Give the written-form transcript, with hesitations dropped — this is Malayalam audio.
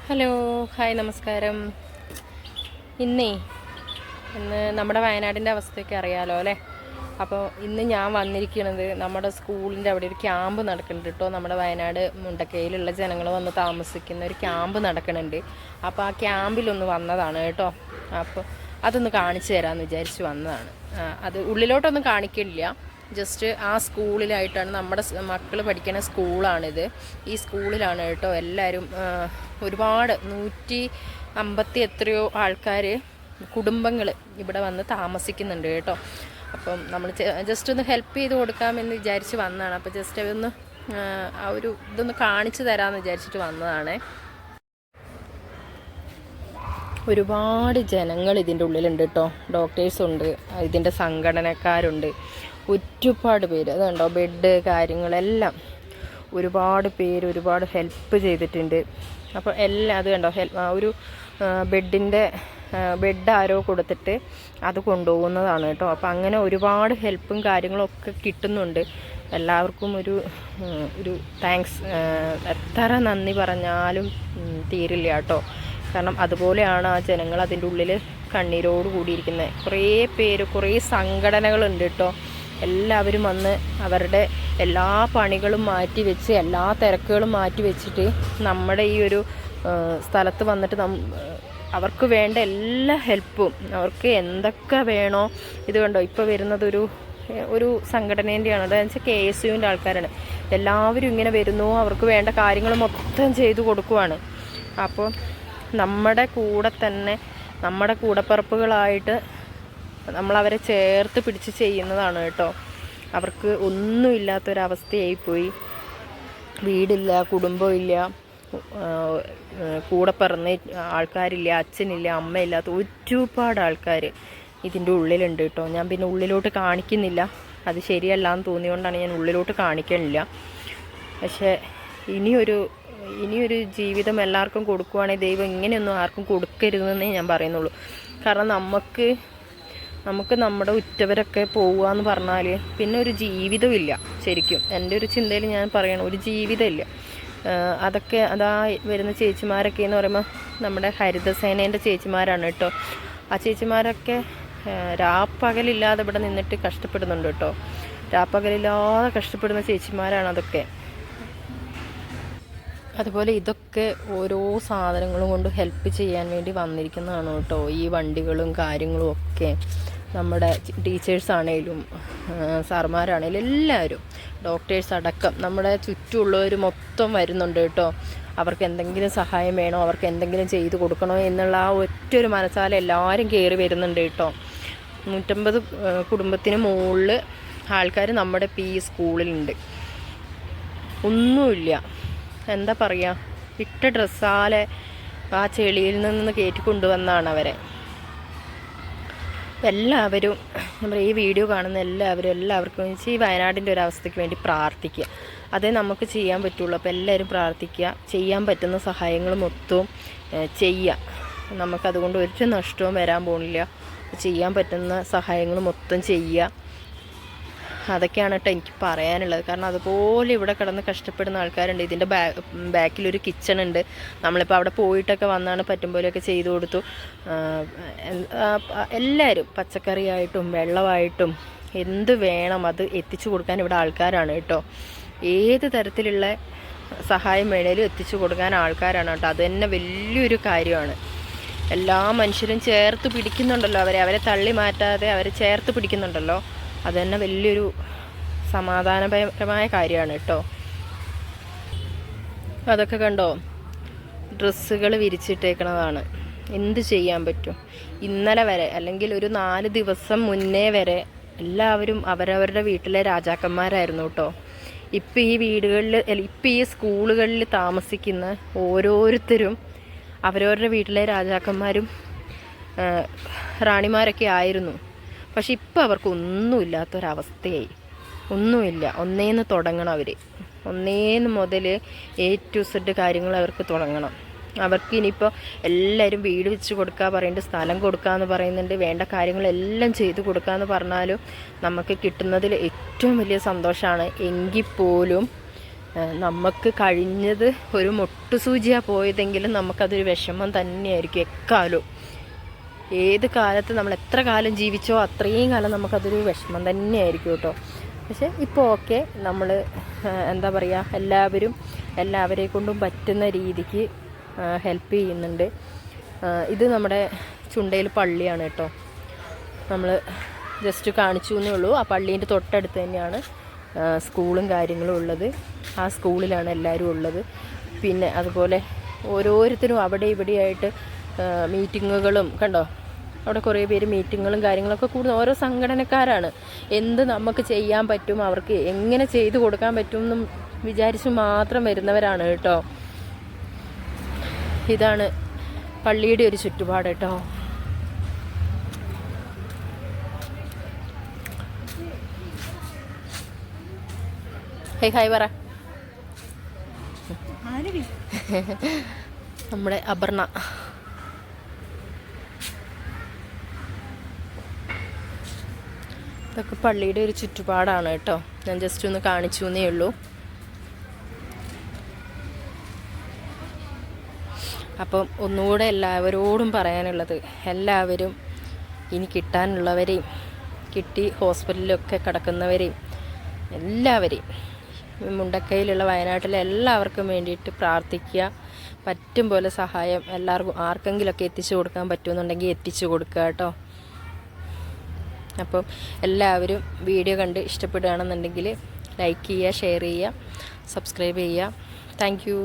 ഹലോ, ഹായ്, നമസ്കാരം. ഇന്ന് നമ്മുടെ വയനാടിൻ്റെ അവസ്ഥയൊക്കെ അറിയാലോ അല്ലേ. അപ്പോൾ ഇന്ന് ഞാൻ വന്നിരിക്കുന്നത് നമ്മുടെ സ്കൂളിൻ്റെ അവിടെ ഒരു ക്യാമ്പ് നടക്കുന്നുണ്ട് കേട്ടോ. നമ്മുടെ വയനാട് മുണ്ടക്കയിലുള്ള ജനങ്ങൾ വന്ന് താമസിക്കുന്ന ഒരു ക്യാമ്പ് നടക്കുന്നുണ്ട്. അപ്പോൾ ആ ക്യാമ്പിലൊന്ന് വന്നതാണ് കേട്ടോ. അപ്പോൾ അതൊന്ന് കാണിച്ചു തരാമെന്ന് വിചാരിച്ച് വന്നതാണ്. അത് ഉള്ളിലോട്ടൊന്നും കാണിക്കില്ല, ജസ്റ്റ് ആ സ്കൂളിലായിട്ടാണ്. നമ്മുടെ മക്കൾ പഠിക്കുന്ന സ്കൂളാണിത്. ഈ സ്കൂളിലാണ് കേട്ടോ എല്ലാവരും. ഒരുപാട് 150 എത്രയോ ആൾക്കാർ, കുടുംബങ്ങൾ ഇവിടെ വന്ന് താമസിക്കുന്നുണ്ട് കേട്ടോ. അപ്പം നമ്മൾ ജസ്റ്റ് ഒന്ന് ഹെൽപ്പ് ചെയ്ത് കൊടുക്കാമെന്ന് വിചാരിച്ച് വന്നതാണ്. അപ്പോൾ ജസ്റ്റ് അതൊന്ന് ആ ഒരു ഇതൊന്ന് കാണിച്ചു തരാമെന്ന് വിചാരിച്ചിട്ട് വന്നതാണ്. ഒരുപാട് ജനങ്ങൾ ഇതിൻ്റെ ഉള്ളിലുണ്ട് കേട്ടോ. ഡോക്ടേഴ്സുണ്ട്, ഇതിൻ്റെ സംഘടനക്കാരുണ്ട്, ഒരുപാട് പേര്. അതുണ്ടോ, ബെഡ് കാര്യങ്ങളെല്ലാം ഒരുപാട് പേര് ഒരുപാട് ഹെൽപ്പ് ചെയ്തിട്ടുണ്ട്. അപ്പോൾ എല്ലാം അത് കണ്ടോ, ഒരു ബെഡ് ആരോ കൊടുത്തിട്ട് അത് കൊണ്ടുപോകുന്നതാണ് കേട്ടോ. അപ്പോൾ അങ്ങനെ ഒരുപാട് ഹെൽപ്പും കാര്യങ്ങളൊക്കെ കിട്ടുന്നുണ്ട്. എല്ലാവർക്കും ഒരു താങ്ക്സ്. എത്ര നന്ദി പറഞ്ഞാലും തീരില്ല കേട്ടോ. കാരണം അതുപോലെയാണ് ആ ജനങ്ങൾ അതിൻ്റെ ഉള്ളിൽ കണ്ണീരോട് കൂടിയിരിക്കുന്നത്. കുറേ പേര്, കുറേ സംഘടനകളുണ്ട് കേട്ടോ. എല്ലാവരും വന്ന് അവരുടെ എല്ലാ പണികളും മാറ്റി വെച്ച്, എല്ലാ തിരക്കുകളും മാറ്റി വെച്ചിട്ട് നമ്മുടെ ഈ ഒരു സ്ഥലത്ത് വന്നിട്ട് അവർക്ക് വേണ്ട എല്ലാ ഹെൽപ്പും, അവർക്ക് എന്തൊക്കെ വേണോ. ഇത് കണ്ടോ, ഇപ്പോൾ വരുന്നത് ഒരു സംഘടനേൻ്റെയാണ്. അതായത് വെച്ചാൽ KSUവിൻ്റെ ആൾക്കാരാണ്. എല്ലാവരും ഇങ്ങനെ വരുന്നു, അവർക്ക് വേണ്ട കാര്യങ്ങൾ മൊത്തം ചെയ്തു കൊടുക്കുവാണ്. അപ്പോൾ നമ്മുടെ കൂടെ തന്നെ, നമ്മുടെ കൂടപ്പിറപ്പുകളായിട്ട് നമ്മളവരെ ചേർത്ത് പിടിച്ച് ചെയ്യുന്നതാണ് കേട്ടോ. അവർക്ക് ഒന്നുമില്ലാത്തൊരവസ്ഥയായിപ്പോയി. വീടില്ല, കുടുംബമില്ല, കൂടെ പിറന്ന ആൾക്കാരില്ല, അച്ഛനില്ല, അമ്മയില്ലാത്ത ഒരുപാട് ആൾക്കാർ ഇതിൻ്റെ ഉള്ളിലുണ്ട് കേട്ടോ. ഞാൻ പിന്നെ ഉള്ളിലോട്ട് കാണിക്കുന്നില്ല, അത് ശരിയല്ല എന്ന് തോന്നിയോണ്ടാണ് ഞാൻ ഉള്ളിലോട്ട് കാണിക്കണില്ല. പക്ഷേ ഇനിയൊരു ജീവിതം എല്ലാവർക്കും കൊടുക്കുവാണെങ്കിൽ ദൈവം ഇങ്ങനെയൊന്നും ആർക്കും കൊടുക്കരുതെന്നേ ഞാൻ പറയുന്നുള്ളൂ. കാരണം നമുക്ക് നമ്മുടെ ഉറ്റവരൊക്കെ പോവുക എന്ന് പറഞ്ഞാൽ പിന്നെ ഒരു ജീവിതമില്ല. ശരിക്കും എൻ്റെ ഒരു ചിന്തയിൽ ഞാൻ പറയണം, ഒരു ജീവിതമില്ല. അതൊക്കെ അതാ വരുന്ന ചേച്ചിമാരൊക്കെ എന്ന് പറയുമ്പോൾ നമ്മുടെ ഹരിതസേനേൻ്റെ ചേച്ചിമാരാണ് കേട്ടോ. ആ ചേച്ചിമാരൊക്കെ രാപ്പകലില്ലാതെ ഇവിടെ നിന്നിട്ട് കഷ്ടപ്പെടുന്നുണ്ട് കേട്ടോ. രാപ്പകലില്ലാതെ കഷ്ടപ്പെടുന്ന ചേച്ചിമാരാണ് അതൊക്കെ. അതുപോലെ ഇതൊക്കെ ഓരോ സാധനങ്ങളും കൊണ്ട് ഹെൽപ്പ് ചെയ്യാൻ വേണ്ടി വന്നിരിക്കുന്നതാണ് കേട്ടോ. ഈ വണ്ടികളും കാര്യങ്ങളും ഒക്കെ നമ്മുടെ ടീച്ചേഴ്സാണേലും സാർമാരാണേലും എല്ലാവരും, ഡോക്ടേഴ്സ് അടക്കം നമ്മുടെ ചുറ്റുമുള്ളവർ മൊത്തം വരുന്നുണ്ട് കേട്ടോ. അവർക്ക് എന്തെങ്കിലും സഹായം വേണോ, അവർക്ക് എന്തെങ്കിലും ചെയ്തു കൊടുക്കണോ എന്നുള്ള ആ ഒറ്റൊരു മനസ്സാലെ എല്ലാവരും കയറി വരുന്നുണ്ട് കേട്ടോ. 150 കുടുംബത്തിന് മുകളിൽ ആൾക്കാർ നമ്മുടെ ഈ സ്കൂളിലുണ്ട്. ഒന്നുമില്ല, എന്താ പറയുക, ഇട്ട ഡ്രസ്സാലെ ആ ചെളിയിൽ നിന്ന് കയറ്റി കൊണ്ടുവന്നാണ് അവരെ. എല്ലാവരും നമ്മുടെ ഈ വീഡിയോ കാണുന്ന എല്ലാവർക്കും ഈ വയനാടിൻ്റെ ഒരു അവസ്ഥയ്ക്ക് വേണ്ടി പ്രാർത്ഥിക്കുക. അതേ നമുക്ക് ചെയ്യാൻ പറ്റുള്ളൂ. അപ്പോൾ എല്ലാവരും പ്രാർത്ഥിക്കുക, ചെയ്യാൻ പറ്റുന്ന സഹായങ്ങൾ മൊത്തവും ചെയ്യുക. നമുക്കതുകൊണ്ട് ഒരു നഷ്ടവും വരാൻ പോകുന്നില്ല. ചെയ്യാൻ പറ്റുന്ന സഹായങ്ങൾ മൊത്തം ചെയ്യുക. അതൊക്കെയാണ് കേട്ടോ എനിക്ക് പറയാനുള്ളത്. കാരണം അതുപോലെ ഇവിടെ കിടന്ന് കഷ്ടപ്പെടുന്ന ആൾക്കാരുണ്ട്. ഇതിൻ്റെ ബാക്കിലൊരു കിച്ചൺ ഉണ്ട്. നമ്മളിപ്പോൾ അവിടെ പോയിട്ടൊക്കെ വന്നാണ് പറ്റും പോലെയൊക്കെ ചെയ്തു കൊടുത്തു. എല്ലാവരും പച്ചക്കറിയായിട്ടും വെള്ളമായിട്ടും എന്ത് വേണം അത് എത്തിച്ചു കൊടുക്കാൻ ഇവിടെ ആൾക്കാരാണ് കേട്ടോ. ഏത് തരത്തിലുള്ള സഹായം വേണേലും എത്തിച്ചു കൊടുക്കാൻ ആൾക്കാരാണ് കേട്ടോ. അത് തന്നെ വലിയൊരു കാര്യമാണ്. എല്ലാ മനുഷ്യരും ചേർത്ത് പിടിക്കുന്നുണ്ടല്ലോ, അവരെ തള്ളി മാറ്റാതെ അവരെ ചേർത്ത് പിടിക്കുന്നുണ്ടല്ലോ. അത് തന്നെ വലിയൊരു സമാധാനപരമായ കാര്യമാണ് കേട്ടോ. അതൊക്കെ കണ്ടോ, ഡ്രസ്സുകൾ വിരിച്ചിട്ടേക്കണതാണ്. എന്ത് ചെയ്യാൻ പറ്റും? ഇന്നലെ വരെ, അല്ലെങ്കിൽ ഒരു 4 ദിവസം മുന്നേ വരെ എല്ലാവരും അവരവരുടെ വീട്ടിലെ രാജാക്കന്മാരായിരുന്നു കേട്ടോ. ഇപ്പം ഈ വീടുകളിൽ, ഇപ്പം ഈ സ്കൂളുകളിൽ താമസിക്കുന്ന ഓരോരുത്തരും അവരവരുടെ വീട്ടിലെ രാജാക്കന്മാരും റാണിമാരൊക്കെ ആയിരുന്നു. പക്ഷെ ഇപ്പം അവർക്ക് ഒന്നുമില്ലാത്തൊരവസ്ഥയായി. ഒന്നുമില്ല. ഒന്നേന്ന് തുടങ്ങണം. ഒന്നേന്ന് മുതൽ A to Z കാര്യങ്ങൾ അവർക്ക് തുടങ്ങണം. അവർക്ക് ഇനിയിപ്പോൾ എല്ലാവരും വീട് വെച്ച് കൊടുക്കുക പറയുന്നുണ്ട്, സ്ഥലം കൊടുക്കുക എന്ന് പറയുന്നുണ്ട്, വേണ്ട കാര്യങ്ങളെല്ലാം ചെയ്തു കൊടുക്കുക എന്ന് പറഞ്ഞാലും നമുക്ക് കിട്ടുന്നതിൽ ഏറ്റവും വലിയ സന്തോഷമാണ്. എങ്കിൽ പോലും നമുക്ക് കഴിഞ്ഞത് ഒരു മുട്ടുസൂചിയാണ് പോയതെങ്കിലും നമുക്കതൊരു വിഷമം തന്നെയായിരിക്കും എക്കാലവും. ഏത് കാലത്ത് നമ്മൾ എത്ര കാലം ജീവിച്ചോ അത്രയും കാലം നമുക്കതൊരു വിഷമം തന്നെയായിരിക്കും കേട്ടോ. പക്ഷേ ഇപ്പോൾ ഓക്കെ, നമ്മൾ എന്താ പറയുക, എല്ലാവരെ കൊണ്ടും പറ്റുന്ന രീതിക്ക് ഹെൽപ്പ് ചെയ്യുന്നുണ്ട്. ഇത് നമ്മുടെ ചുണ്ടയിൽ പള്ളിയാണ് കേട്ടോ. നമ്മൾ ജസ്റ്റ് കാണിച്ചു എന്നേ ഉള്ളൂ. ആ പള്ളീൻ്റെ തൊട്ടടുത്ത് തന്നെയാണ് സ്കൂളും കാര്യങ്ങളും ഉള്ളത്. ആ സ്കൂളിലാണ് എല്ലാവരും ഉള്ളത്. പിന്നെ അതുപോലെ ഓരോരുത്തരും അവിടെ ഇവിടെയായിട്ട് മീറ്റിങ്ങുകളും കണ്ടോ, അവിടെ കുറേ പേര് മീറ്റിങ്ങുകളും കാര്യങ്ങളൊക്കെ കൂടുന്ന ഓരോ സംഘടനക്കാരാണ്. എന്ത് നമുക്ക് ചെയ്യാൻ പറ്റും, അവർക്ക് എങ്ങനെ ചെയ്തു കൊടുക്കാൻ പറ്റും എന്നും വിചാരിച്ച് മാത്രം വരുന്നവരാണ് കേട്ടോ. ഇതാണ് പള്ളിയുടെ ഒരു ചുറ്റുപാട് കേട്ടോ. ഹായ് പറ. നമ്മുടെ അപർണ. ഇതൊക്കെ പള്ളിയുടെ ഒരു ചുറ്റുപാടാണ് കേട്ടോ. ഞാൻ ജസ്റ്റ് ഒന്ന് കാണിച്ചു എന്നേ ഉള്ളൂ. അപ്പം ഒന്നുകൂടെ എല്ലാവരോടും പറയാനുള്ളത്, എല്ലാവരും ഇനി കിട്ടാനുള്ളവരെയും കിട്ടി ഹോസ്പിറ്റലിലൊക്കെ കിടക്കുന്നവരെയും എല്ലാവരെയും, മുണ്ടക്കയിലുള്ള വയനാട്ടിലെ എല്ലാവർക്കും വേണ്ടിയിട്ട് പ്രാർത്ഥിക്കുക. പറ്റും പോലെ സഹായം എല്ലാവർക്കും ആർക്കെങ്കിലുമൊക്കെ എത്തിച്ചു കൊടുക്കാൻ പറ്റുമെന്നുണ്ടെങ്കിൽ എത്തിച്ചു കൊടുക്കുക കേട്ടോ. അപ്പം എല്ലാവരും വീഡിയോ കണ്ട് ഇഷ്ടപ്പെടുകയാണെന്നുണ്ടെങ്കിൽ ലൈക്ക് ചെയ്യുക, ഷെയർ ചെയ്യുക, സബ്സ്ക്രൈബ് ചെയ്യുക. Thank you.